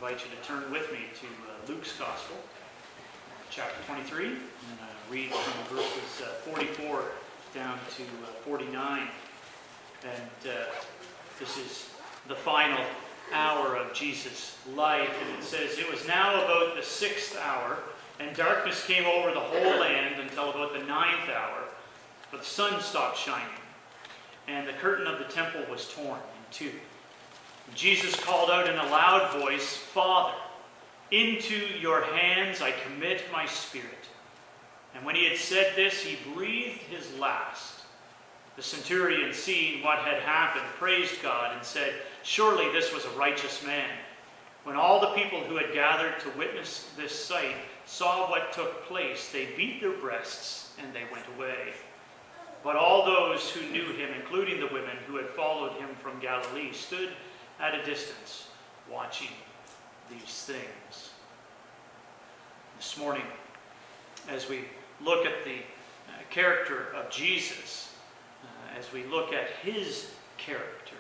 invite you to turn with me to Luke's Gospel, chapter 23, and read from verses 44 down to 49. And this is the final hour of Jesus' life, and it says, "It was now about the 6th hour, and darkness came over the whole land until about the 9th hour, but the sun stopped shining, and the curtain of the temple was torn in two. Jesus called out in a loud voice, 'Father, into your hands I commit my spirit.' And when he had said this, he breathed his last. The centurion, seeing what had happened, praised God and said, 'Surely this was a righteous man.' When all the people who had gathered to witness this sight saw what took place, they beat their breasts and they went away. But all those who knew him, including the women who had followed him from Galilee, stood at a distance watching these things." This morning, as we look at the character of Jesus, as we look at his character,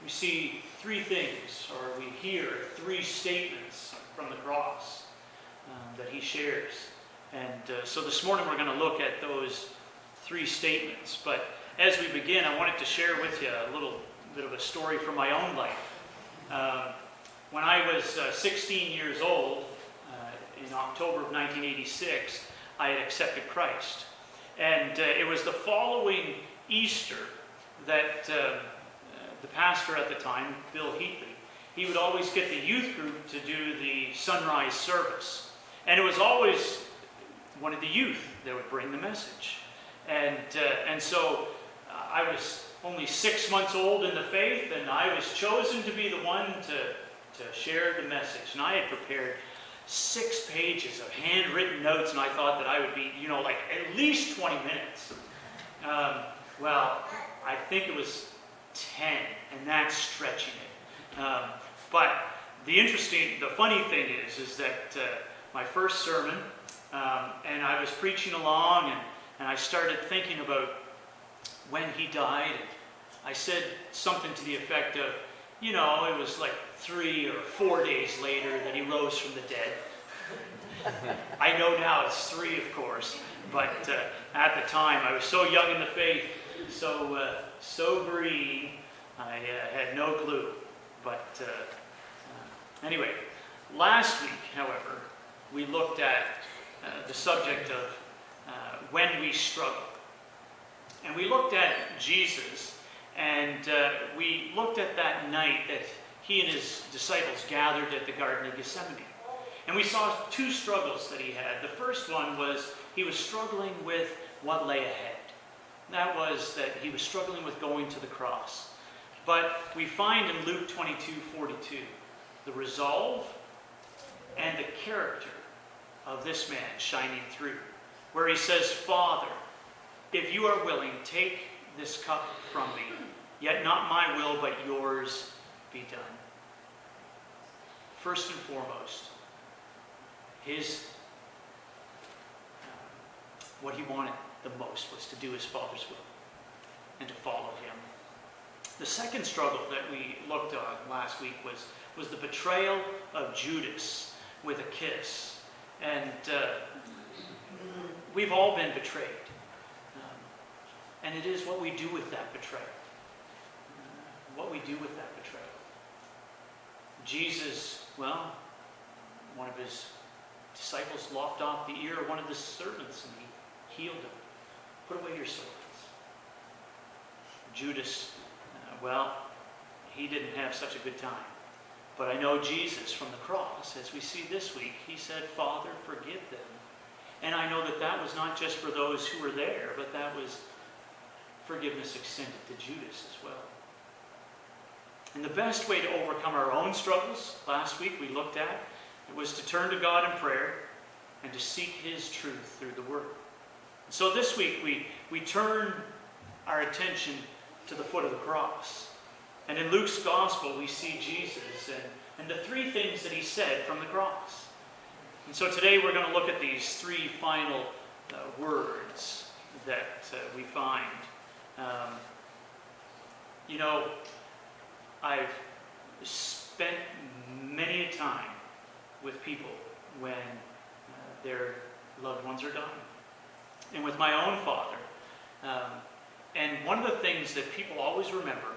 we see three things, or we hear three statements from the cross that he shares. And so this morning we're going to look at those three statements. But as we begin, I wanted to share with you a little bit of a story from my own life. When I was 16 years old, in October of 1986, I had accepted Christ. And it was the following Easter that the pastor at the time, Bill Heatley, he would always get the youth group to do the sunrise service. And it was always one of the youth that would bring the message. And so I was only 6 months old in the faith, and I was chosen to be the one to share the message. And I had prepared 6 pages of handwritten notes, and I thought that I would be, like at least 20 minutes. Well, I think it was 10, and that's stretching it. But the funny thing is that my first sermon, and I was preaching along, and I started thinking about when he died. I said something to the effect of, it was like 3 or 4 days later that he rose from the dead. I know now it's 3, of course, but at the time I was so young in the faith, so green, I had no clue. But anyway, last week, however, we looked at the subject of when we struggle. And we looked at Jesus, and we looked at that night that he and his disciples gathered at the Garden of Gethsemane. And we saw 2 struggles that he had. The first one was he was struggling with what lay ahead. That was that he was struggling with going to the cross. But we find in Luke 22:42 the resolve and the character of this man shining through, where he says, "Father, if you are willing, take this cup from me, yet not my will, but yours be done." First and foremost, what he wanted the most was to do his Father's will and to follow him. The second struggle that we looked at last week was the betrayal of Judas with a kiss. And we've all been betrayed. And it is what we do with that betrayal. What we do with that betrayal. Jesus, one of his disciples lopped off the ear of one of the servants and he healed him. Put away your swords. Judas, he didn't have such a good time. But I know Jesus from the cross, as we see this week, he said, "Father, forgive them." And I know that was not just for those who were there, but that was forgiveness extended to Judas as well. And the best way to overcome our own struggles, last week we looked at, it was to turn to God in prayer and to seek his truth through the Word. So this week we turn our attention to the foot of the cross. And in Luke's Gospel we see Jesus and the 3 things that he said from the cross. And so today we're going to look at these 3 final words that we find. I've spent many a time with people when their loved ones are dying. And with my own father. And one of the things that people always remember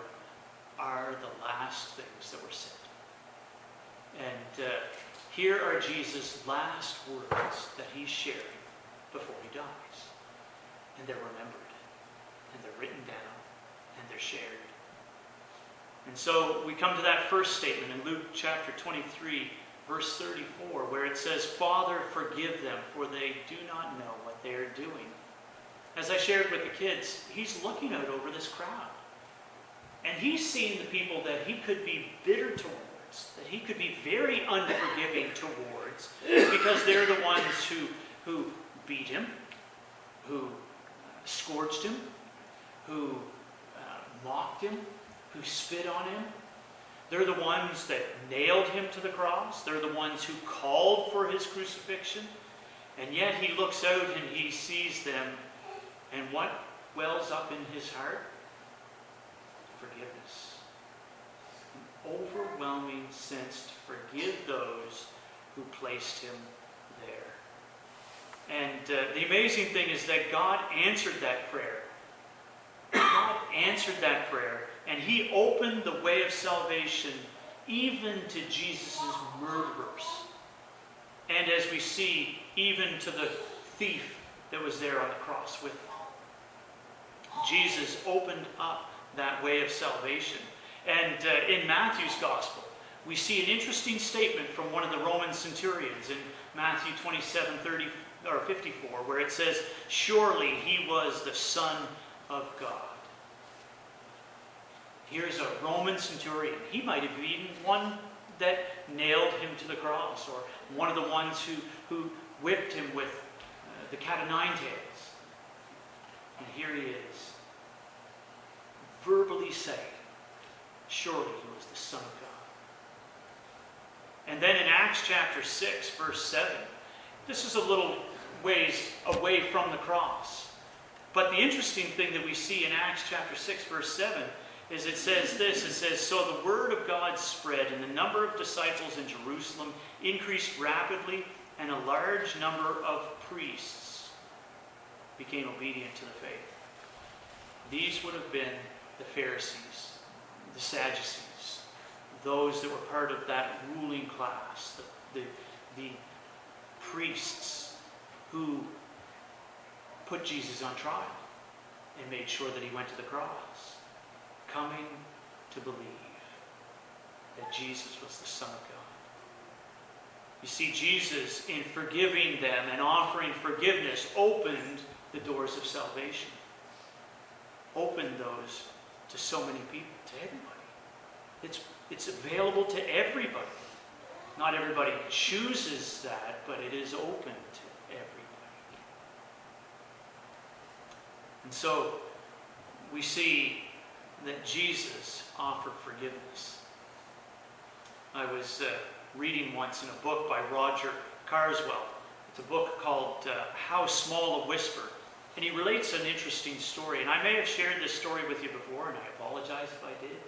are the last things that were said. And here are Jesus' last words that he's sharing before he dies. And they're remembered. And they're written down. And they're shared. And so we come to that first statement in Luke chapter 23, verse 34, where it says, "Father, forgive them, for they do not know what they are doing." As I shared with the kids, he's looking out over this crowd. And he's seeing the people that he could be bitter towards, that he could be very unforgiving towards, because they're the ones who beat him, who scourged him, who mocked him, who spit on him. They're the ones that nailed him to the cross. They're the ones who called for his crucifixion. And yet he looks out and he sees them. And what wells up in his heart? Forgiveness. An overwhelming sense to forgive those who placed him there. And the amazing thing is that God answered that prayer. God answered that prayer, and he opened the way of salvation even to Jesus' murderers. And as we see, even to the thief that was there on the cross with them. Jesus opened up that way of salvation. And in Matthew's Gospel, we see an interesting statement from one of the Roman centurions in Matthew 27:54, where it says, "Surely he was the Son of God." Here's a Roman centurion. He might have been one that nailed him to the cross, or one of the ones who whipped him with the cat o' nine tails. And here he is, verbally saying, surely he was the Son of God. And then in Acts chapter 6, verse 7, this is a little ways away from the cross. But the interesting thing that we see in Acts chapter 6, verse 7, is it says this, it says, "So the word of God spread, and the number of disciples in Jerusalem increased rapidly, and a large number of priests became obedient to the faith." These would have been the Pharisees, the Sadducees, those that were part of that ruling class, the priests who put Jesus on trial and made sure that he went to the cross, coming to believe that Jesus was the Son of God. You see, Jesus, in forgiving them and offering forgiveness, opened the doors of salvation. Opened those to so many people, to everybody. It's available to everybody. Not everybody chooses that, but it is open to everybody. And so, we see that Jesus offered forgiveness. I was reading once in a book by Roger Carswell. It's a book called How Small a Whisper. And he relates an interesting story. And I may have shared this story with you before, and I apologize if I did.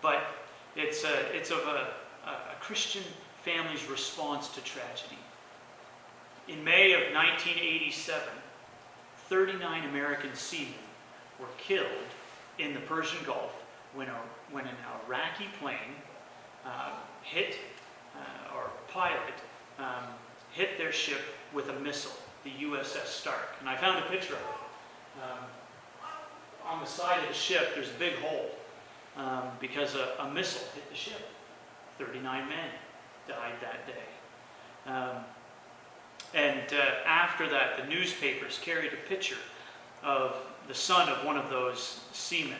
But it's of a Christian family's response to tragedy. In May of 1987, 39 American seamen were killed in the Persian Gulf when an Iraqi plane hit their ship with a missile, the USS Stark. And I found a picture of it. On the side of the ship, there's a big hole because a missile hit the ship. 39 men died that day. After that, the newspapers carried a picture of the son of one of those seamen.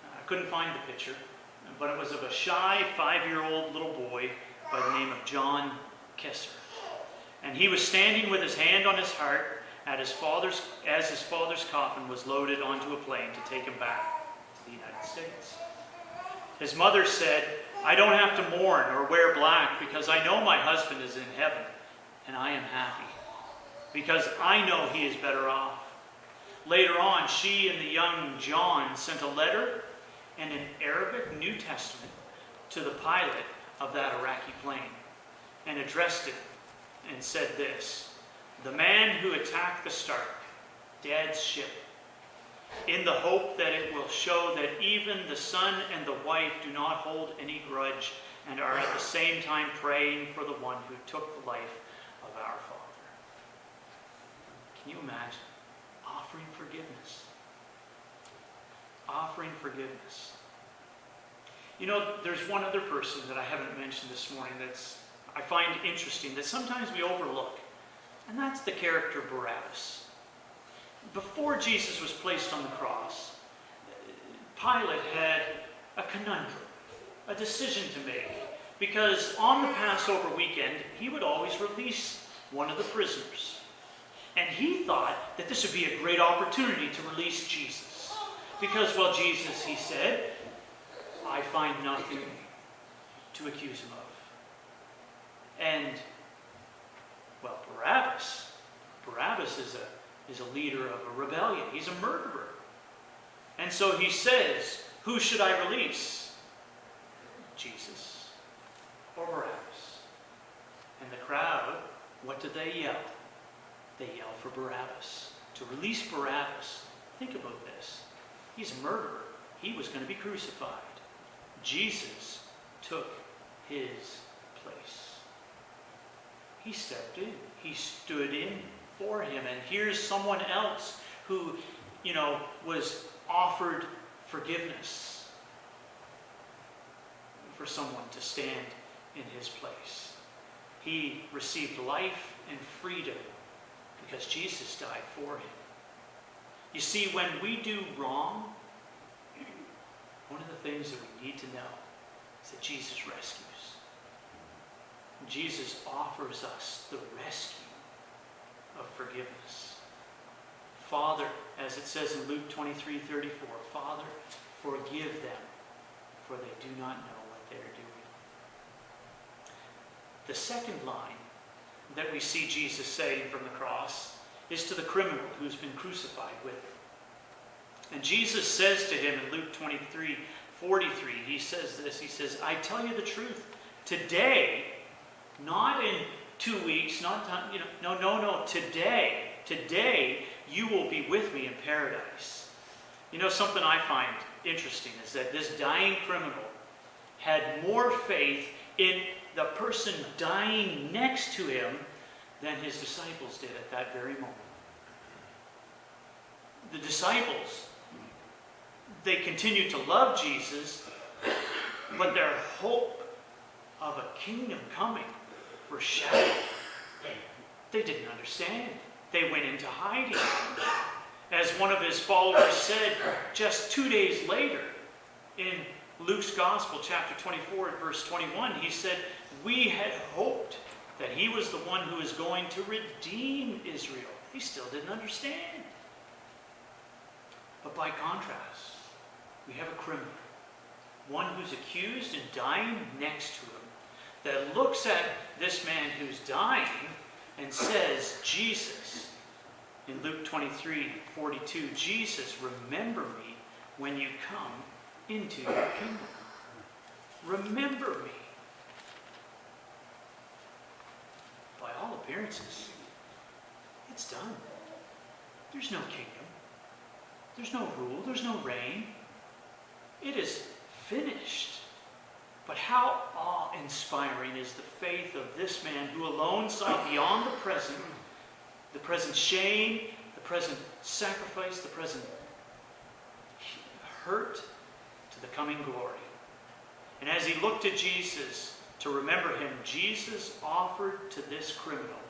I couldn't find the picture, but it was of a shy 5-year-old little boy by the name of John Kessler. And he was standing with his hand on his heart as his father's coffin was loaded onto a plane to take him back to the United States. His mother said, "I don't have to mourn or wear black because I know my husband is in heaven, and I am happy because I know he is better off." Later on, she and the young John sent a letter and an Arabic New Testament to the pilot of that Iraqi plane and addressed it and said this: "The man who attacked the Stark, Dad's ship, in the hope that it will show that even the son and the wife do not hold any grudge and are at the same time praying for the one who took the life of our father." Can you imagine? Offering forgiveness. Offering forgiveness. You know, there's one other person that I haven't mentioned this morning that's I find interesting, that sometimes we overlook, and that's the character Barabbas. Before Jesus was placed on the cross, Pilate had a conundrum, a decision to make, because on the Passover weekend, he would always release one of the prisoners. And he thought that this would be a great opportunity to release Jesus. Because, well, Jesus, he said, I find nothing to accuse him of. And, well, Barabbas is a leader of a rebellion. He's a murderer. And so he says, who should I release? Jesus or Barabbas? And the crowd, what did they yell? They yell for Barabbas. To release Barabbas. Think about this. He's a murderer. He was going to be crucified. Jesus took his place. He stepped in. He stood in for him. And here's someone else who, was offered forgiveness for someone to stand in his place. He received life and freedom because Jesus died for him. You see, when we do wrong, one of the things that we need to know is that Jesus rescues. Jesus offers us the rescue of forgiveness. Father, as it says in Luke 23:34, Father, forgive them, for they do not know what they are doing. The second line that we see Jesus saying from the cross is to the criminal who's been crucified with him. And Jesus says to him in Luke 23:43, he says this, he says, I tell you the truth, today, not in 2 weeks, no, today you will be with me in paradise. You know, something I find interesting is that this dying criminal had more faith in the person dying next to him than his disciples did at that very moment. The disciples, they continued to love Jesus, but their hope of a kingdom coming were shattered. They didn't understand. They went into hiding. As one of his followers said just 2 days later in Luke's Gospel, chapter 24, verse 21, he said, we had hoped that he was the one who is going to redeem Israel. He still didn't understand. But by contrast, we have a criminal, one who's accused and dying next to him, that looks at this man who's dying and says, Jesus, in Luke 23:42, Jesus, remember me when you come into your kingdom. Remember me. By all appearances, it's done. There's no kingdom. There's no rule. There's no reign. It is finished. But how awe-inspiring is the faith of this man who alone saw beyond the present shame, the present sacrifice, the present hurt, to the coming glory. And as he looked at Jesus to remember him, Jesus offered to this criminal,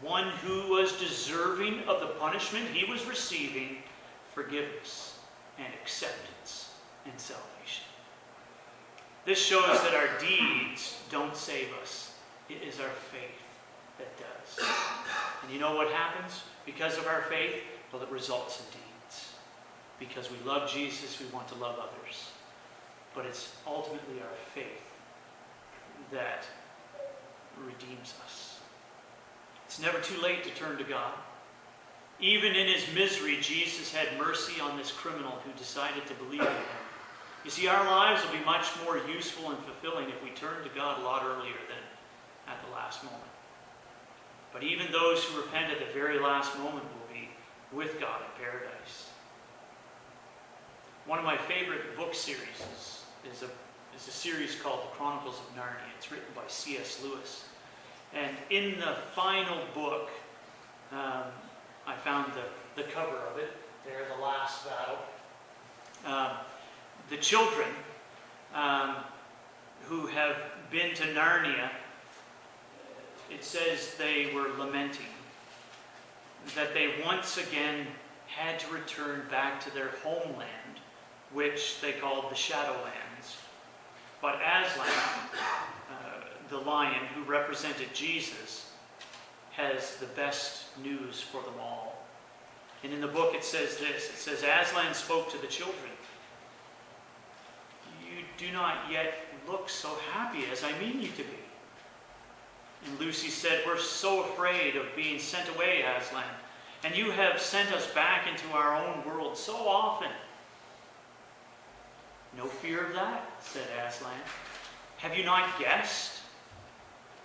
one who was deserving of the punishment he was receiving, forgiveness and acceptance and salvation. This shows that our deeds don't save us. It is our faith that does. And you know what happens because of our faith? Well, it results in deeds. Because we love Jesus, we want to love others. But it's ultimately our faith that redeems us. It's never too late to turn to God. Even in his misery, Jesus had mercy on this criminal who decided to believe in him. You see, our lives will be much more useful and fulfilling if we turn to God a lot earlier than at the last moment. But even those who repent at the very last moment will be with God in paradise. One of my favorite book series is a series called The Chronicles of Narnia. It's written by C.S. Lewis. And in the final book, I found the cover of it. There, The Last Battle. The children who have been to Narnia, it says they were lamenting that they once again had to return back to their homeland, which they called the Shadowlands. But Aslan, the lion who represented Jesus, has the best news for them all. And in the book it says this. It says, Aslan spoke to the children. You do not yet look so happy as I mean you to be. And Lucy said, we're so afraid of being sent away, Aslan. And you have sent us back into our own world so often. No fear of that, said Aslan. Have you not guessed?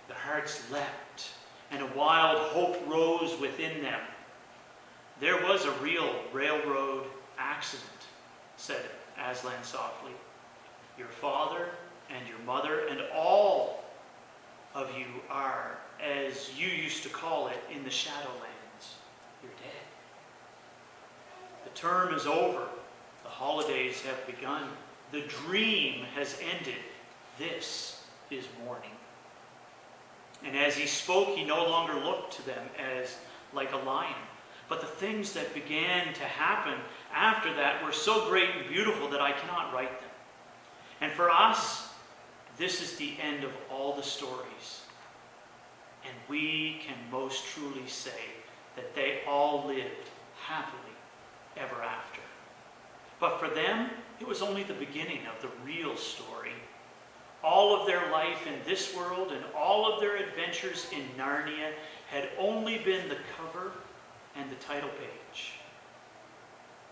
Their hearts leapt, and a wild hope rose within them. There was a real railroad accident, said Aslan softly. Your father and your mother and all of you are, as you used to call it, in the Shadowlands. You're dead. The term is over. The holidays have begun. The dream has ended. This is mourning. And as he spoke, he no longer looked to them as like a lion. But the things that began to happen after that were so great and beautiful that I cannot write them. And for us, this is the end of all the stories. And we can most truly say that they all lived happily ever after. But for them, it was only the beginning of the real story. All of their life in this world and all of their adventures in Narnia had only been the cover and the title page.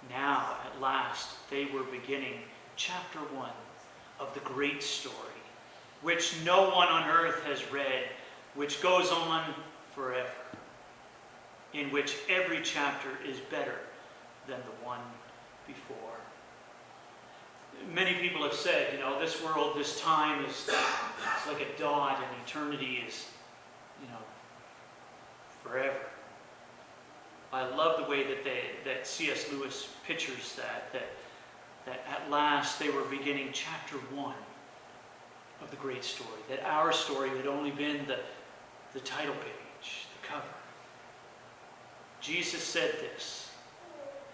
Now, at last, they were beginning chapter 1 of the great story, which no one on earth has read, which goes on forever, in which every chapter is better than the one before. Many people have said, this world, this time is it's like a dot, and eternity is, forever. I love the way that C.S. Lewis pictures that at last they were beginning chapter 1 of the great story, that our story had only been the title page, the cover. Jesus said this.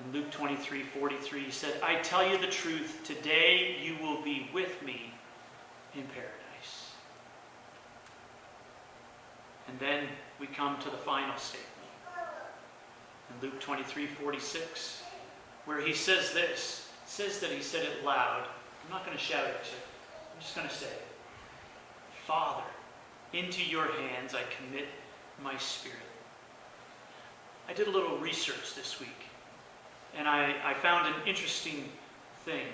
In Luke 23:43, he said, I tell you the truth, today you will be with me in paradise. And then we come to the final statement. In Luke 23:46, where he says this, it says that he said it loud. I'm not going to shout at you. I'm just going to say it. Father, into your hands I commit my spirit. I did a little research this week. And I found an interesting thing,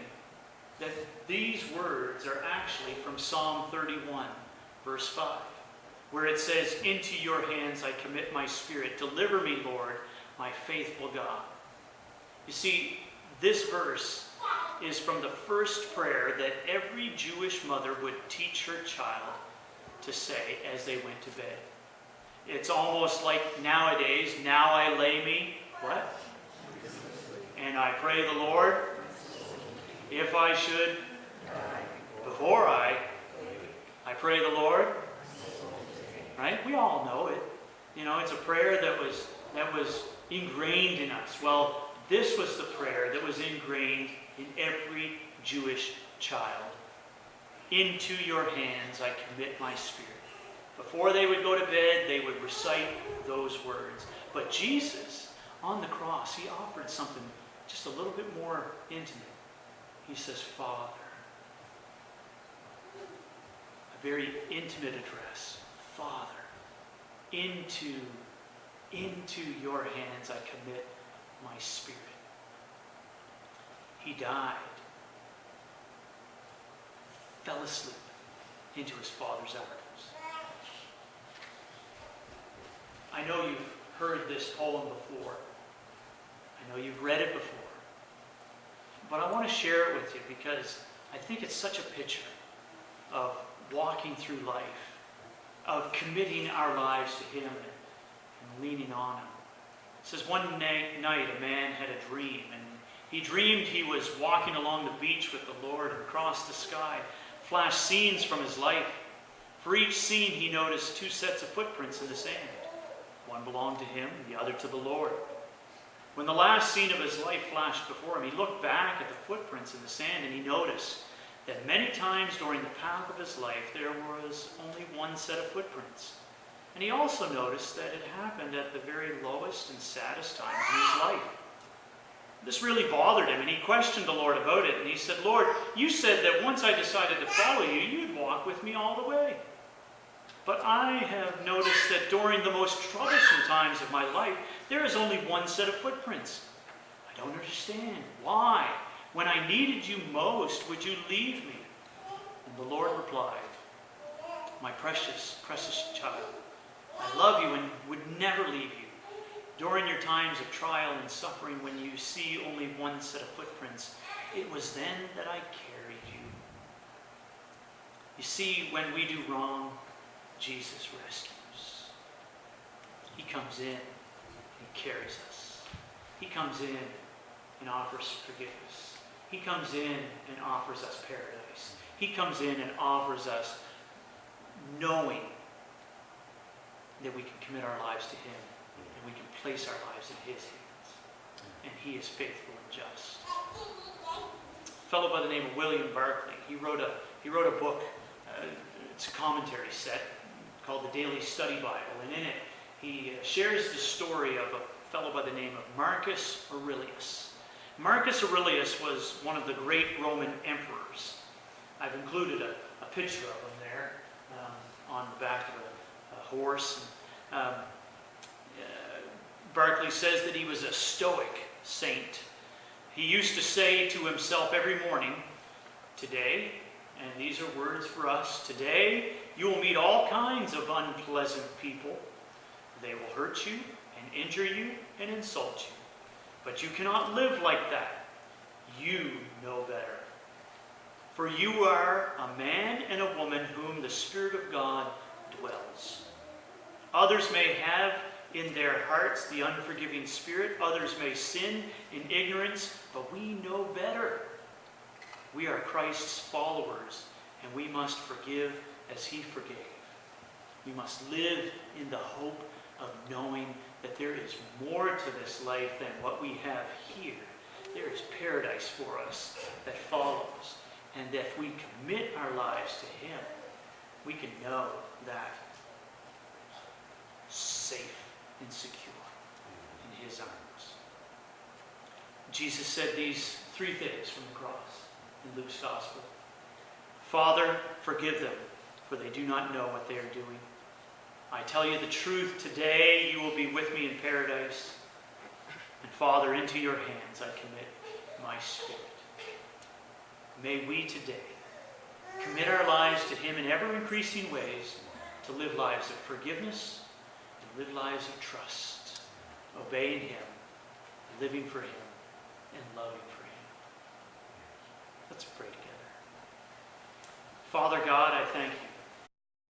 that these words are actually from Psalm 31, verse 5, where it says, into your hands I commit my spirit. Deliver me, Lord, my faithful God. You see, this verse is from the first prayer that every Jewish mother would teach her child to say as they went to bed. It's almost like nowadays, now I lay me, what? And I pray the Lord, if I should, before I pray the Lord. Right? We all know it. It's a prayer that was ingrained in us. Well, this was the prayer that was ingrained in every Jewish child. Into your hands I commit my spirit. Before they would go to bed, they would recite those words. But Jesus, on the cross, he offered something just a little bit more intimate. He says, Father. A very intimate address. Father, into your hands I commit my spirit. He died fell asleep into his Father's arms. I know you've heard this poem before. I know you've read it before. But I want to share it with you because I think it's such a picture of walking through life, of committing our lives to Him and leaning on Him. It says, one night a man had a dream, and he dreamed he was walking along the beach with the Lord, and across the sky flashed scenes from his life. For each scene he noticed two sets of footprints in the sand. One belonged to him, the other to the Lord. When the last scene of his life flashed before him, he looked back at the footprints in the sand, and he noticed that many times during the path of his life there was only one set of footprints. And he also noticed that it happened at the very lowest and saddest times in his life. This really bothered him, and he questioned the Lord about it. And he said, Lord, you said that once I decided to follow you, you'd walk with me all the way. But I have noticed that during the most troublesome times of my life, there is only one set of footprints. I don't understand. Why? When I needed you most, would you leave me? And the Lord replied, my precious, precious child, I love you and would never leave you. During your times of trial and suffering, when you see only one set of footprints, it was then that I carried you. You see, when we do wrong, Jesus rescues. He comes in and He carries us. He comes in and offers forgiveness. He comes in and offers us paradise. He comes in and offers us knowing that we can commit our lives to Him and we can place our lives in His hands. And He is faithful and just. A fellow by the name of William Barclay, he wrote a book, it's a commentary set, called the Daily Study Bible, and in it he shares the story of a fellow by the name of Marcus Aurelius. Marcus Aurelius was one of the great Roman emperors. I've included a picture of him there on the back of a horse. Barclay says that he was a Stoic saint. He used to say to himself every morning, today, and these are words for us, today you will meet all kinds of unpleasant people. They will hurt you and injure you and insult you. But you cannot live like that. You know better. For you are a man and a woman whom the Spirit of God dwells. Others may have in their hearts the unforgiving spirit. Others may sin in ignorance, but we know better. We are Christ's followers, and we must forgive as He forgave. We must live in the hope of knowing that there is more to this life than what we have here. There is paradise for us that follows. And that if we commit our lives to Him, we can know that safe and secure in His arms. Jesus said these three things from the cross in Luke's Gospel. Father, forgive them, for they do not know what they are doing. I tell you the truth, today you will be with me in paradise. And Father, into your hands I commit my spirit. May we today commit our lives to Him in ever-increasing ways to live lives of forgiveness and live lives of trust, obeying Him, living for Him, and loving for Him. Let's pray together. Father God, I thank you